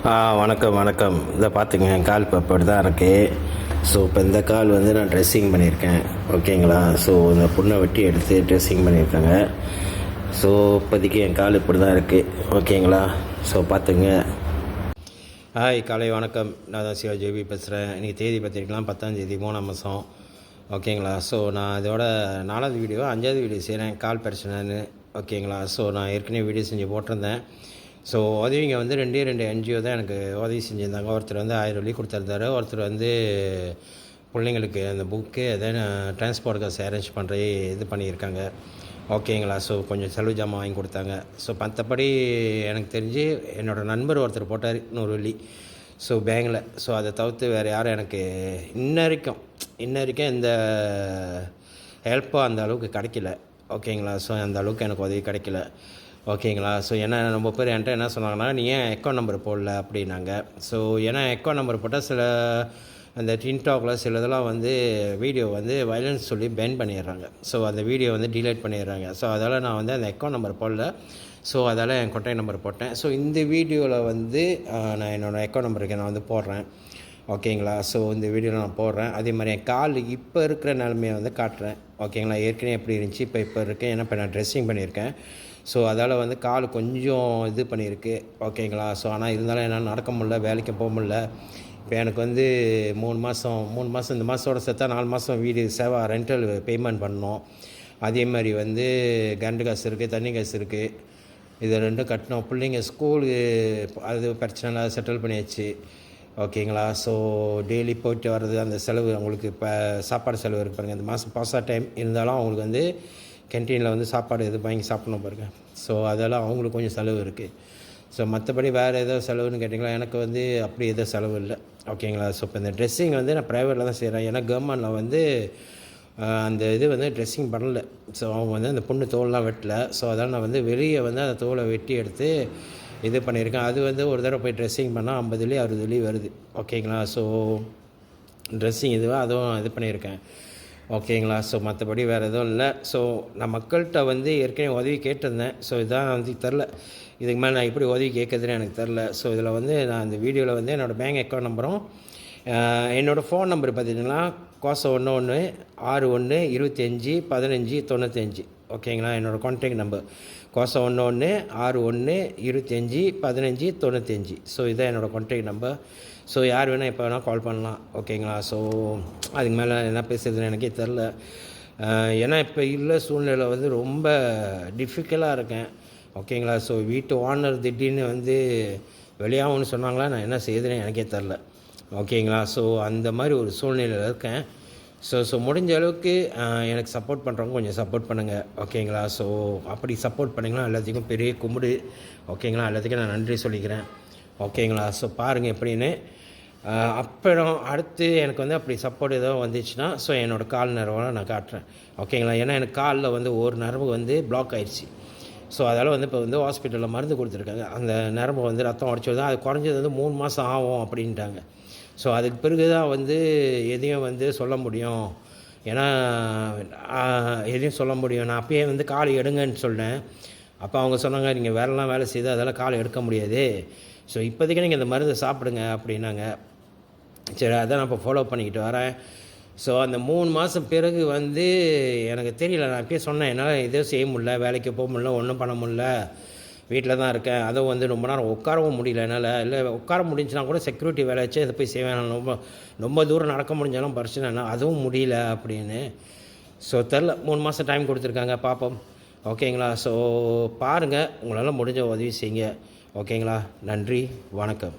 வணக்கம் வணக்கம். இதை பார்த்துங்க, என் கால் இப்போ இப்படி தான் இருக்குது. ஸோ இப்போ இந்த கால் வந்து நான் ட்ரெஸ்ஸிங் பண்ணியிருக்கேன். ஓகேங்களா? ஸோ இந்த புண்ணை வெட்டி எடுத்து ட்ரெஸ்ஸிங் பண்ணியிருக்கேங்க. ஸோ இப்போதைக்கு என் கால் இப்படி தான் இருக்குது. ஓகேங்களா? ஸோ பார்த்துங்க. ஹாய், காலை வணக்கம். நான் தான் சிவா ஜேபி பேசுகிறேன். இன்றைக்கி தேதி பார்த்திருக்கலாம் 10ஆம் தேதி 3ஆம் மாதம். ஓகேங்களா? ஸோ நான் இதோட 4வது வீடியோ 5வது வீடியோ செய்கிறேன், கால் பிரச்சனைன்னு. ஓகேங்களா? ஸோ நான் ஏற்கனவே வீடியோ செஞ்சு போட்டிருந்தேன். ஸோ உதவிங்க வந்து 2 NGO தான் எனக்கு உதவி செஞ்சுருந்தாங்க. ஒருத்தர் வந்து 1000 வெள்ளி கொடுத்துருந்தாரு. ஒருத்தர் வந்து பிள்ளைங்களுக்கு அந்த புக்கு எதை டிரான்ஸ்போர்ட் காசு அரேஞ்ச் பண்ணுற இது பண்ணியிருக்காங்க. ஓகேங்களா? ஸோ கொஞ்சம் செலவு ஜாமான் வாங்கி கொடுத்தாங்க. ஸோ மற்றபடி எனக்கு தெரிஞ்சு என்னோடய நண்பர் ஒருத்தர் போட்டார் 100 வெள்ளி. ஸோ பேங்கில். ஸோ அதை தவிர்த்து வேறு யாரும் எனக்கு இன்ன வரைக்கும் எந்த ஹெல்ப்பும் அந்த அளவுக்கு கிடைக்கல. ஓகேங்களா? ஸோ அந்த அளவுக்கு எனக்கு உதவி கிடைக்கல. ஓகேங்களா? ஸோ ஏன்னா ரொம்ப பேர் என்கிட்ட என்ன சொன்னாங்கன்னா, நீ ஏன் அக்கௌண்ட் நம்பர் போடல அப்படின்னாங்க. ஸோ ஏன்னா அக்கௌண்ட் நம்பர் போட்டால் சில அந்த டின்டாக்ல சில இதெல்லாம் வந்து வீடியோ வந்து வயலன்ஸ் சொல்லி பேன் பண்ணிடுறாங்க. ஸோ அந்த வீடியோ வந்து டிலீட் பண்ணிடுறாங்க. ஸோ அதால் நான் வந்து அந்த அக்கௌண்ட் நம்பர் போடல. ஸோ அதால் என் கான்டாக்ட் நம்பர் போட்டேன். ஸோ இந்த வீடியோவில் வந்து நான் என்னோடய அக்கௌண்ட் நம்பருக்கு நான் வந்து போடுறேன். ஓகேங்களா? ஸோ இந்த வீடியோவில் நான் போடுறேன். அதே மாதிரி என் கால் இப்போ இருக்கிற நிலமையை வந்து காட்டுறேன். ஓகேங்களா? ஏற்கனவே எப்படி இருந்துச்சு, இப்போ இருக்கேன். ஏன்னா இப்போ நான் ட்ரெஸ்ஸிங் பண்ணியிருக்கேன். ஸோ அதால் வந்து கால் கொஞ்சம் இது பண்ணியிருக்கு. ஓகேங்களா? ஸோ ஆனால் இருந்தாலும் என்னால் நடக்க முடியல, வேலைக்கு போக முடியல. இப்போ எனக்கு வந்து 3 மாதம் இந்த மாதத்தோட சேர்த்தா 4 மாதம் வீடு சேவா ரெண்டல் பேமெண்ட் பண்ணணும். அதே மாதிரி வந்து கரண்ட் காசு இருக்குது, தண்ணி காசு இருக்குது. இதை 2 கட்டணும். பிள்ளைங்க ஸ்கூலு அது பிரச்சனை செட்டில் பண்ணியாச்சு. ஓகேங்களா? ஸோ டெய்லி போய்ட்டு வர்றது அந்த செலவு அவங்களுக்கு இப்போ சாப்பாடு செலவு இருக்குது பாருங்கள். இந்த மாதம் பாஸா டைம் இருந்தாலும் அவங்களுக்கு வந்து கேன்டீனில் வந்து சாப்பாடு எது வாங்கி சாப்பிடணும் பாருங்கள். ஸோ அதெல்லாம் அவங்களுக்கு கொஞ்சம் செலவு இருக்குது. ஸோ மற்றபடி வேறு ஏதோ செலவுன்னு கேட்டிங்களா, எனக்கு வந்து அப்படி எதோ செலவு இல்லை. ஓகேங்களா? ஸோ இப்போ இந்த ட்ரெஸ்ஸிங் வந்து நான் ப்ரைவேட்டில் தான் செய்கிறேன். ஏன்னா கவர்மெண்டில் வந்து அந்த இது வந்து ட்ரெஸ்ஸிங் பண்ணலை. ஸோ அவங்க வந்து அந்த பொண்ணு தோல்லாம் வெட்டலை. ஸோ அதனால் நான் வந்து வெளியே வந்து அந்த தோலை வெட்டி எடுத்து இது பண்ணியிருக்கேன். அது வந்து ஒரு தடவை போய் ட்ரெஸ்ஸிங் பண்ணால் 50 வெள்ளி 60 வெள்ளி வருது. ஓகேங்களா? ஸோ ட்ரெஸ்ஸிங் இதுவாக அதுவும் இது பண்ணியிருக்கேன். ஓகேங்களா? ஸோ மற்றபடி வேறு எதுவும் இல்லை. ஸோ நான் மக்கள்கிட்ட வந்து ஏற்கனவே உதவி கேட்டிருந்தேன். ஸோ இதான் வந்து தெரில, இதுக்கு மேலே நான் எப்படி உதவி கேட்குறதுன்னு எனக்கு தெரில. ஸோ இதில் வந்து நான் இந்த வீடியோவில் வந்து என்னோடய பேங்க் அக்கௌண்ட் நம்பரும் என்னோடய ஃபோன் நம்பர் பார்த்திங்கன்னா 11 61 25 15 95. ஓகேங்களா? என்னோடய கான்டாக்ட் நம்பர் 11 61 25 15 95. ஸோ இதான் என்னோடய கான்டாக்ட் நம்பர். ஸோ யார் வேணால் எப்போ வேணால் கால் பண்ணலாம். ஓகேங்களா? ஸோ அதுக்கு மேலே என்ன பேசுறதுன்னு எனக்கே தெரில. ஏன்னா இப்போ உள்ள சூழ்நிலை வந்து ரொம்ப டிஃபிகல்ட்டாக இருக்கேன். ஓகேங்களா? ஸோ வீட்டு ஓனர் திடீர்னு வந்து வெளியாகும்னு சொன்னாங்களா, நான் என்ன செய்யுதுன்னு எனக்கே தெரில. ஓகேங்களா? ஸோ அந்த மாதிரி ஒரு சூழ்நிலையில் இருக்கேன். ஸோ முடிஞ்ச அளவுக்கு எனக்கு சப்போர்ட் பண்ணுறவங்க கொஞ்சம் சப்போர்ட் பண்ணுங்கள். ஓகேங்களா? ஸோ அப்படி சப்போர்ட் பண்ணிங்கன்னா எல்லாத்துக்கும் பெரிய கும்பிடு. ஓகேங்களா? எல்லாத்துக்கும் நான் நன்றி சொல்லிக்கிறேன். ஓகேங்களா? ஸோ பாருங்கள் எப்படின்னு. அப்புறம் அடுத்து எனக்கு வந்து அப்படி சப்போர்ட் ஏதோ வந்துச்சுன்னா ஸோ என்னோடய கால் நரம்பை நான் காட்டுறேன். ஓகேங்களா? ஏன்னா எனக்கு காலில் வந்து ஒரு நரம்பு வந்து பிளாக் ஆகிடுச்சு. ஸோ அதால் வந்து இப்போ வந்து ஹாஸ்பிட்டலில் மருந்து கொடுத்துருக்காங்க. அந்த நரம்பு வந்து ரத்தம் உடச்சி தான் அது குறைஞ்சது வந்து 3 மாதம் ஆகும் அப்படின்ட்டாங்க. ஸோ அதுக்கு பிறகு தான் வந்து எதையும் வந்து சொல்ல முடியும். ஏன்னா எதையும் சொல்ல முடியும். நான் அப்பயே வந்து கால் எடுங்கன்னு சொன்னேன். அப்போ அவங்க சொன்னாங்க, நீங்கள் வேலை செய்து அதெல்லாம் கால் எடுக்க முடியாது. ஸோ இப்போதைக்கு நீங்கள் இந்த மருந்தை சாப்பிடுங்க அப்படின்னாங்க. சரி, அதான் நான் இப்போ ஃபாலோ பண்ணிக்கிட்டு வரேன். ஸோ அந்த 3 மாதம் பிறகு வந்து எனக்கு தெரியல. நான் இப்போயே சொன்னேன், என்னால் எதுவும் செய்ய முடியல, வேலைக்கு போக முடியல, ஒன்றும் பண்ண முடியல, வீட்டில் தான் இருக்கேன். அதுவும் வந்து ரொம்ப நேரம் உட்காரவும் முடியல என்னால். இல்லை உட்கார முடிஞ்சுன்னா கூட செக்யூரிட்டி வேலை வச்சு அதை போய் செய்வேன். ரொம்ப தூரம் நடக்க முடிஞ்சாலும் பிரச்சனை, அதுவும் முடியல அப்படின்னு. ஸோ தெரில, 3 மாதம் டைம் கொடுத்துருக்காங்க, பார்ப்போம். ஓகேங்களா? ஸோ பாருங்கள், உங்களால் முடிஞ்ச உதவி செய்யுங்க. ஓகேங்களா? நன்றி, வணக்கம்.